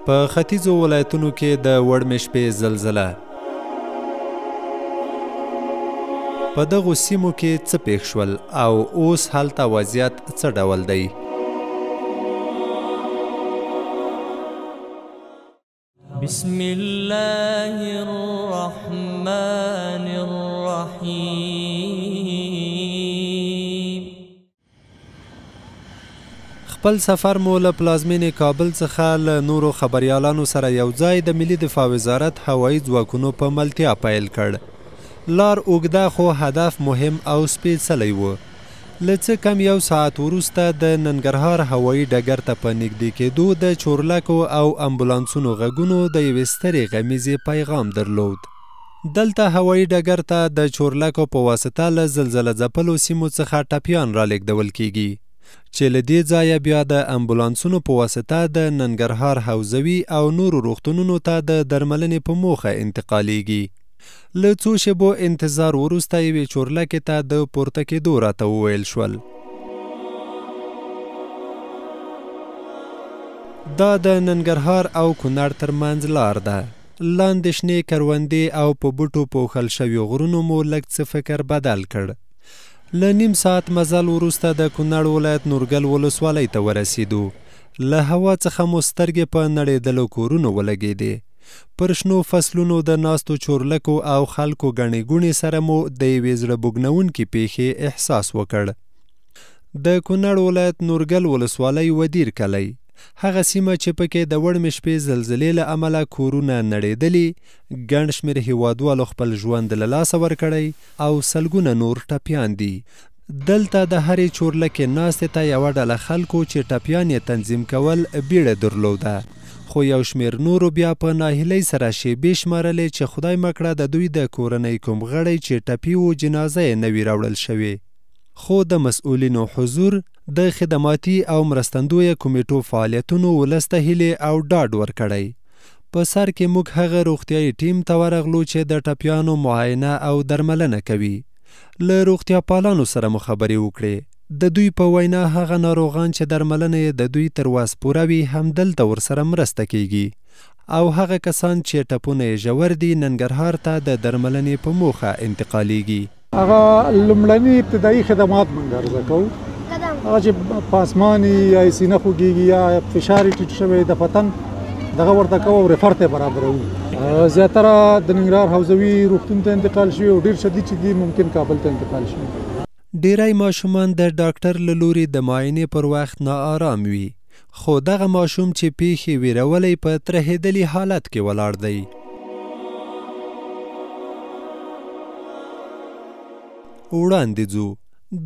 په ختیځو ولایتونو کې د وړمې شپې زلزله. په دغو سیمو کې څه پېښ شول او اوس هلته وضعیت څه ډول دی؟ بسم الله الرحمن الرحیم. خپل سفر مو له پلازمینې کابل څخه له نورو خبریالانو سره یو ځای د ملي دفاع وزارت هوایي ځواکونو په ملتیا پیل کړ. لار اوږده خو هدف مهم او سپېڅلی و. له څه کم یو ساعت وروسته د ننګرهار هوایي ډګر ته په نږدې کېدو د چورلکو او امبولانسونو غږونو د یوې سترې غمیزې پیغام درلود. دلته هوایي ډګر ته د چورلکو په واسطه له زلزله ځپلو سیمو څخه ټپیان رالېږدول کیږي چې له دې ځایه بیا د امبولانسونو په واسطه د ننګرهار حوزوي او نورو روغتونونو ته د درملنې په موخه انتقالیږي. له څو شېبو انتظار وروسته یوې چورلکې ته د پورته کېدو راته وویل شول. دا د ننګرهار او کونړ ترمنځ لار ده. لاندې شنې کروندې او په بوټو پوښل شوي غرونو مو لږ څه فکر بدل کړ. له نیم ساعت مزل وروسته د کونړ ولایت نورګل ولسوالۍ ته ورسېدو. له هوا څخه مو سترګې په نړېدلو کورونو ولګېدې. پر شنو فصلونو د ناستو چورلکو او خلکو ګڼې ګوڼې سره مو د یوې زړه بوږنونکې پیښې احساس وکړ. د کونړ ولایت نورګل ولسوالۍ ودیر کلی، هغه سیمه چې پکې د وړمې شپې زلزلې له امله کورونه نړېدلي، ګڼ شمېر هیوادوالو خپل ژوند له لاسه ورکړی او سلګونه نور ټپیان دي. دلته د هرې چورلکې ناستې ته یوه ډله خلکو چې ټپیان یې تنظیم کول بیړه درلوده، خو یو شمېر نورو بیا په ناهیلۍ سره شیبې شمارلې چې خدای مکړه د دوی د کورنۍ کوم غړی چې ټپي و جنازه یې نه وي راوړل شوې. خو د مسؤلینو حضور، د خدماتي او مرستندویه کمیټو فعالیتونو ولس ته هیلې او ډاډ ورکړی. په سر کې موږ هغه روغتیایي ټیم ته ورغلو چې د ټپیانو معاینه او درملنه کوي. له روغتیا پالانو سره مو خبرې وکړې. د دوی په وینا هغه ناروغان چې درملنه یې د دوی تر وس پوره وي همدلته ورسره مرسته کیږي، او هغه کسان چې ټپونه یې ژور دي ننګرهار ته د درملنې په موخه انتقالیږي. هغه لومړني ابتدایي خدمات موږ عرضه کوو. هغه چې په اسماني یا سینه خوږېږي یا فشار یې ټیټ شوی د پتن دغه ورته کوو او ریفر ته برابروو. زیاتره د ننګرهار حوزوي روغتون ته انتقال شوي او ډېر شدید چې دي ممکن کابل ته انتقال شوي. ډیری ماشومان د ډاکټر له لوري د معاینې پر وخت ناارام وي، خو دغه ماشوم چې پیښې ویرولی په ترهېدلي حالت کې ولاړ دی. وړاندې ځو.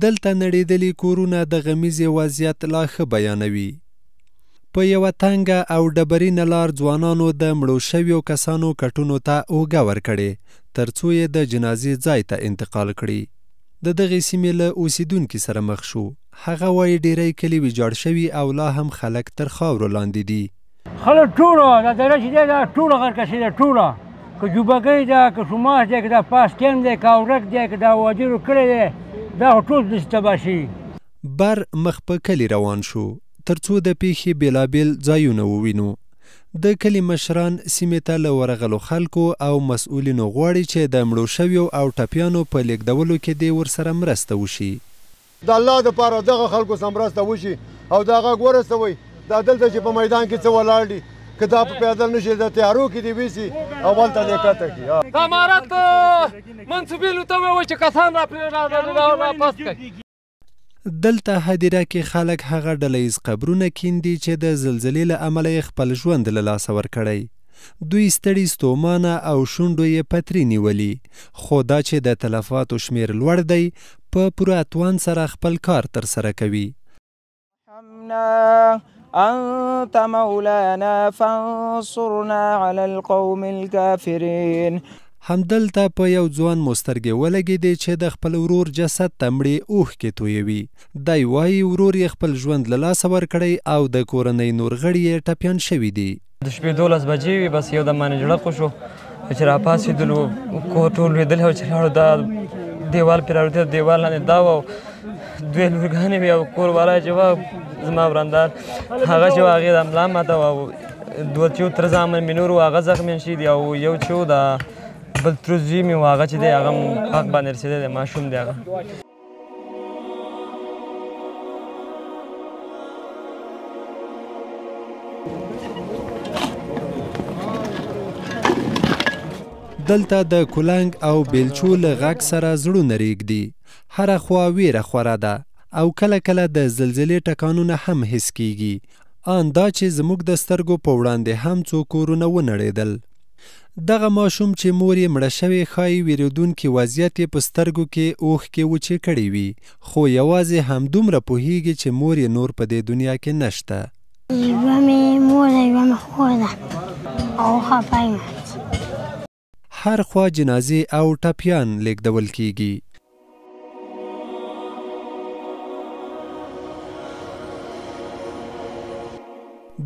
دلته نړېدلي کورونه د غمیزې وضعیت لا ښه بیانوي. په یوه تنګه او ډبرینه لار ځوانانو د مړو شویو کسانو کټونو ته اوږه ورکړې تر څو یې د جنازې ځای ته انتقال کړي. د دغې سیمې له اوسیدونکي سره مخ شو. هغه وایي ډیری کلي ویجاړ شوي او لا هم خلک تر خاورو لاندې دي. خلک ټوله دا دره چې دی دا ټوله غرقه شوې ده، ټوله که جوبګۍ ده، که شماش دی، که دا پاسکین دی، که اورک دی، که دا واجرو کلی دی، دا خو ټول داسې تباه شوي. بر مخ په کلي روان شو تر څو د پیښې بېلابېل ځایونه ووینو. د کلي مشران سیمې ته له ورغلو خلکو او مسؤلینو غواړي چې د مړو شویو او ټپیانو په لیږدولو کې دې ورسره مرسته وشي. د الله دپاره دغه خلکو سره مرسته وشي او دا غږ ورسوئ. دا دلته چې په میدان کې څه ولاړ دي که دا په پیدل نشي د تیارو کې دې ویسي او هلته دې کته کړي. د امارت منصوبینو ته ووایئ چې کسان راپاس کړي. دلته هدیره کې خلک هغه ډله ییز قبرونه کیندي چې د زلزلې له امله یې خپل ژوند له لاسه ورکړی. دوی ستړي ستومانه او شونډو یې پتري نیولي، خو دا چې د تلفاتو شمېر لوړ دی په پوره توان سره خپل کار ترسره کوي. أنت مولانا فانصرنا على القوم الكافرين. همدلته په یو ځوان مو سترګې ولګېدې چې د خپل ورور جسد ته مړې اوښکې تویوي. دی وایي ورور یې خپل ژوند له لاسه ورکړی او د کورنۍ نور غړي یې ټپیان شوي دي. د شپې 12 بجې وي، بس یو دم باندې زړه خوشو چې راپاڅېدلو، کور ټول لوېدلی او چې لاړو دا دیوال پرې راوتې، دیوال لاندې دا و، دوې لورګانې وې او کور والا چې وه زما ورندار هغه چې وه هغې د ملا ماته وه دوه چې و تره زامن مې نور و هغه زخمیان شوي دي او یو چې و د بل تره زوی مې و هغه چې دی هغه هم حق باندې رسېدلی دی ماشوم دی هغه. دلته د کولنګ او بیلچو له غږ سره زړونه ریږدي. هره خوا ویره خوره ده او کله کله د زلزلې ټکانونه هم حس کیږي. آن دا چې زموږ د سترګو په وړاندې هم څو کورونه ونړېدل. دغه ماشوم چې مور یې مړه شوې ښایي ویرېدونکي وضعیت یې په سترګو کې اوښکې وچې کړې وي، خو یوازې همدومره پوهیږي چې مور یې نور په دې دنیا کې نشته. یوه مې مور ده یوه مې خور ده او خفه یم. هر خوا جنازې او ټپیان لیږدول کیږي.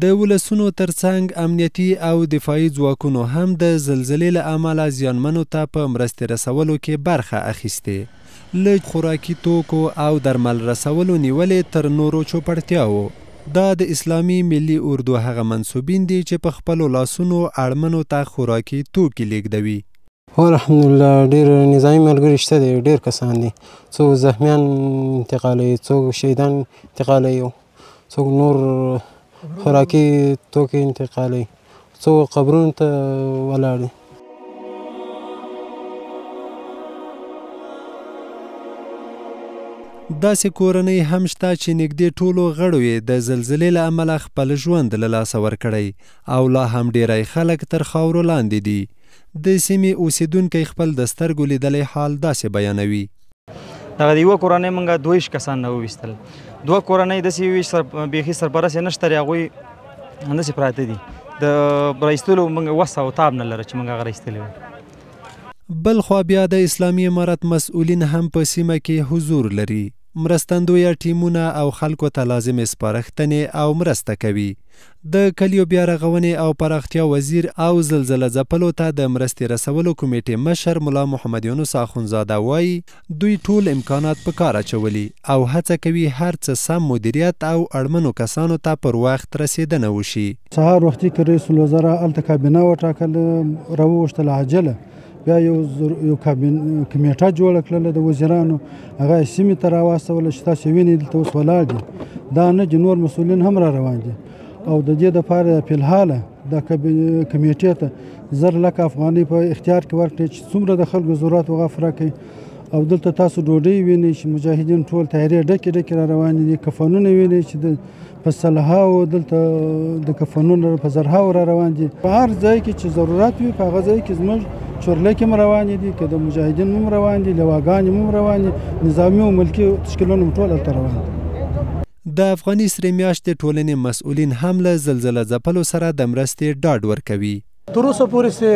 د ولسونو ترڅنګ امنیتي او دفاعي ځواکونو هم د زلزلې له امله زیانمنو ته په مرستې رسولو کې برخه اخیستې. له خوراکي توکو او درمل رسولو نیولې تر نورو چوپړتیاوو. دا د اسلامي ملي اردو هغه منصوبین دي چې په خپلو لاسونو اړمنو ته خوراکي توکي لیږدوي. هو الحمدلله ډېر نظامي ملګري شته دي، ډېر کسان دي. څوک زخمیان انتقالوي، څوک شهیدان انتقالوي، څوک نور خوراکي توکي انتقالوي، څوک قبرونو ته ولاړ دي. داسې کورنۍ هم شته چې نږدې ټولو غړو یې د زلزلې له امله خپل ژوند له لاسه ورکړی او لا هم ډیری خلک تر خاورو لاندې دي. د سیمې اوسیدونکی خپل د سترګو لیدلی حال داسې بیانوي. دغه د یوه کورنۍ موږ 22 کسان راوویستل. دوه کورنۍ داسې وي بیخي سرپرست یې نشته، هغوی همداسې پراته دي. د رایستلو موږ وس او تاب نه لره چې موږ هغه رایستلی وي. بل خوا بیا د اسلامي امارت مسؤلین هم په سیمه کې حضور لري. مرستندویه ټیمونه او خلکو ته لازمې سپارښتنې او مرسته کوي. د کلیو بیا رغونې او پراختیا وزیر او زلزله ځپلو ته د مرستې رسولو کمیټې مشر ملا محمد یونس اخونزاده وایي دوی ټول امکانات په کار اچولي او هڅه کوي هر څه سم مدیریت او اړمنو کسانو ته پر وخت رسیدنه وشي. سهار وختي که رئیس الوزرا هلته کابینه وټاکله راوغوښتله عاجله، بیا یو کمیټه جوړه کړله د وزیرانو، هغه یې سیمې ته راواستوله چې تاسې وینئ دلته اوس ولاړ دي. دا نه چې نور مسؤلین هم را روان دي او د دې دپاره فلحاله دا کمیټې ته 1,00,000 افغانۍ په اختیار کې ورکړئ چې څومره د خلکو ضرورت هغه پوره کړي. او دلته تاسو ډوډۍ وینئ چې مجاهدین ټول تیارې ډکې ډکې را روانې دي. کفنونه وینئ چې په سلهاو دلته د کفنونو په زرهاو را روان دي. په هر ځای کې چې ضرورت وي په هغه ځای کې زموږ چورلکې هم روانې دي، که د مجاهدین هم روان دي، لواګانې هم روان دي، نظامي او ملکي تشکیلونه هم ټول هلته روان دي. د افغاني سرې میاشتې ټولنې مسؤلین هم له زلزله ځپلو سره د مرستې ډاډ ورکوي. تر اوسه پورې چې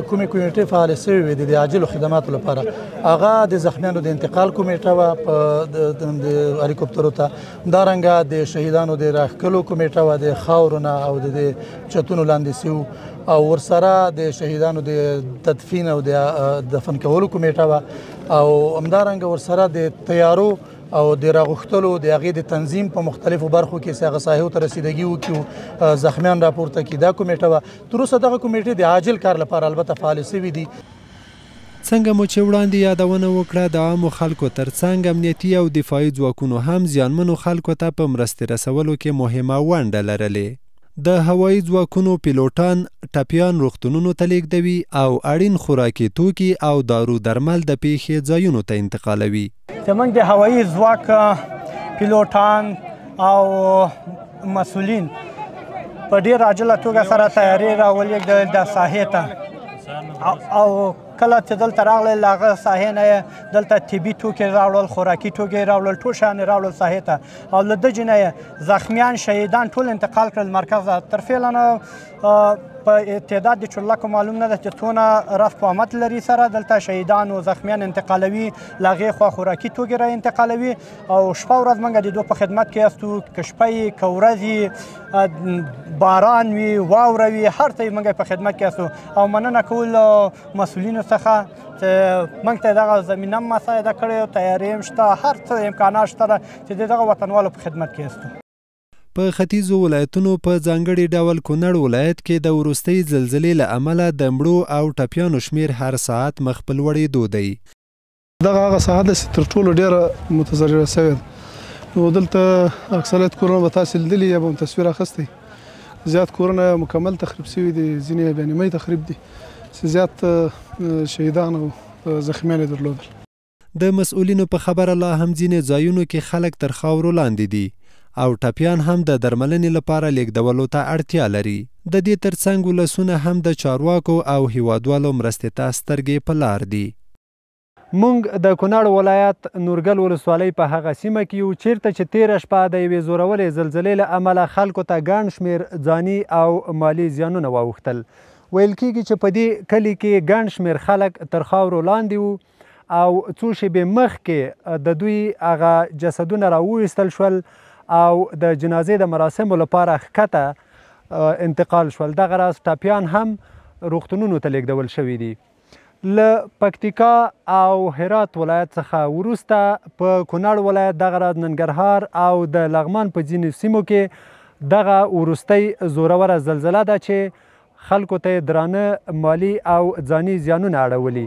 کومې کمیټې فعالې شوې وې د عاجلو خدماتو لپاره، هغه د زخمیانو د انتقال کمیټه وه د هلیکوپترو ته، همدارنګه د شهیدانو د راښکلو کمیټه وه د خاورو نه او د چتونو لاندې سیو، او ورسره د شهیدانو د تدفین او د دفن کولو کمیټه وه، او همدارنګه ورسره د تیارو او د راغښتلو د هغې د تنظیم په مختلفو برخو کې چې هغه ساحو ته رسیدګي وکړو، زخمیان راپورته کړي، دا کمیټه وه. تر اوسه دغه کمیټې د عاجل کار لپاره البته فعالې شوي دي. څنګه مو چې وړاندې یادونه وکړه د عامو خلکو ترڅنګ امنیتي او دفاعي ځواکونو هم زیانمنو خلکو ته په مرستې رسولو کې مهمه ونډه لرلې. د هوایي ځواکونو پیلوټان ټپیان روغتونونو ته لیږدوي او اړین خوراکي توکي او دارو درمل د پیښې ځایونو ته انتقالوي. زموږ د هوایي ځواک پیلوټان او مسؤلین په ډېر عاجله توګه سره تیاري راولېږدل د ساحې ته، او کله چې دلته راغلل له هغه ساحې نه یې دلته طبي توکي راوړل، خوراکي توکي راوړل، ټول شیان یې راوړل ساحې ته، او له دجې نه یې زخمیان شهیدان ټول انتقال کړل مرکز ته. تر فعله نه په تعداد د چورلکو معلوم نه ده چې څونه رفع قامت لري سره دلته شهیدان او زخمیان انتقالوي، له هغې خوا خوراکي توکي را انتقالوي. او شپه ورځ موږ د دوی په خدمت کې یاستو، که شپه وي که ورځ وي، باران وي واوره وي، هر څه موږ په خدمت کې یاستو. او مننه کول مسؤلینو څخه چې موږ ته دغه زمینه مساعده کړې، تیارې هم شته، هر څه امکانات شته چې د دغه وطنوالو په خدمت کې یاستو. په ختیځو ولایتونو په ځانګړي ډول کونړ ولایت کې د وروستۍ زلزلې له امله د مړو او ټپیانو شمیر هر ساعت مخ په لوړېدو دی. دغه هغه ساحه ده چې تر ټولو ډېره متضرره شوې ده. نو دلته اکثریت کورونه به تاسې لیدلي یا به هم تصویر اخیستی. زیات کورونه مکمل تخریب شوي دي، ځینې بیا نیمایي تخریب دي چې زیات شهیدان او زخمیان یې درلودل. د مسؤلینو په خبره لا هم ځینې ځایونو کې خلک تر خاورو لاندې دي او ټپیان هم د درملنې لپاره لیږدولو ته اړتیا لري. د دې ترڅنګ ولسونه هم د چارواکو او هیوادوالو مرستې ته سترګې په لار دي. مونږ د کونړ ولایت نورګل ولسوالۍ په هغه سیمه کې یو چیرته چې تیره شپه د یوې زورورې زلزلې له امله خلکو ته ګڼ شمېر ځاني او مالي زیانونه واوښتل. ویل کېږي چې په دې کلي کې ګڼ شمېر خلک تر خاورو لاندې وو او څو شېبې مخکې د دوی هغه جسدونه راوویستل شول او د جنازې د مراسمو لپاره ښکته انتقال شول. دغه راز ټپیان هم روغتونونو ته لیږدول شوي دي. له پکتیکا او هرات ولایت څخه وروسته په کونړ ولایت دغه راز ننګرهار او د لغمان په ځینو سیمو کې دغه وروستۍ زوروره زلزله ده چې خلکو ته یې درانه مالي او ځاني زیانونه اړولي.